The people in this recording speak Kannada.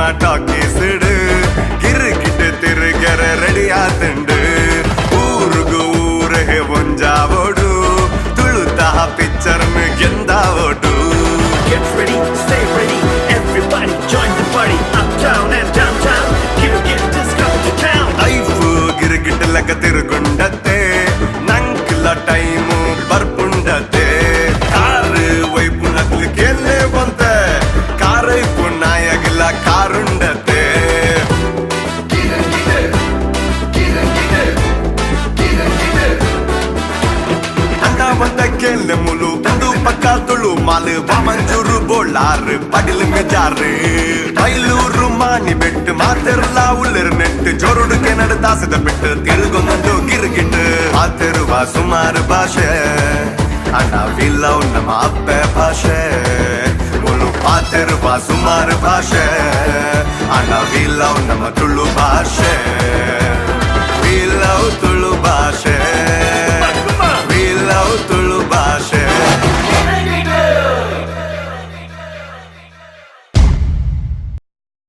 ಸಿನಿಮಾ ಟಾಕೀಸಿಡು ಗಿರ್ಗಿಟ್ಟು ತಿರುಗರ ರೆಡಿ ಆತುಂಡು ಊರುಗು ಊರೇ ಒಂಜಾವೋಡು ತುಳುತಾ ಪಿಕ್ಚರ್ನು ಗೆಂದಾವೋಡು. Get ready, stay ready, everybody join the party. Uptown and downtown, Girgit is coming to town. Life ಗಿರ್ಗಿಟ್ಟಲಕ ತಿರುಗುಂಡತ್ತೆ ನಂಕ್ಲ ಟೈಮು ಬರ್ಪುಂಡತ್ತೆ ಕಾರು ವೈಪು ನಗ್ಲಿಗೆಲ್ಲೇ ಬಂತೆ ಕಾರೈಪು ನಾಯಗಿಲ್ಲ ಕಾರುಂಡತ್ತೆ. केले मुलु तंदु पक्का तुलु माल बामंजूरु बोलार पडिल में जारे बैलूरु मानी बेट मातेरला उल्लेर नेट जोरुडु के नड दासद बेट तिरुगोंदु गिर्गिट मातेरुवा सुमार भाषे अण्ಣ ವಿಲ್ಲವ್ ನಮ್ಮ ಅಪ್ಪೆ ಭಾಷೆ ಮುಲು ಮಾತೆರುವಾ ಸುಮಾರ್ ಭಾಷೆ ಅಣ್ಣ ವಿಲ್ಲವ್ ನಮ್ಮ ತುಳು ಭಾಷೆ ವಿಲ್ಲವ್ ತುಳು ಭಾಷೆ.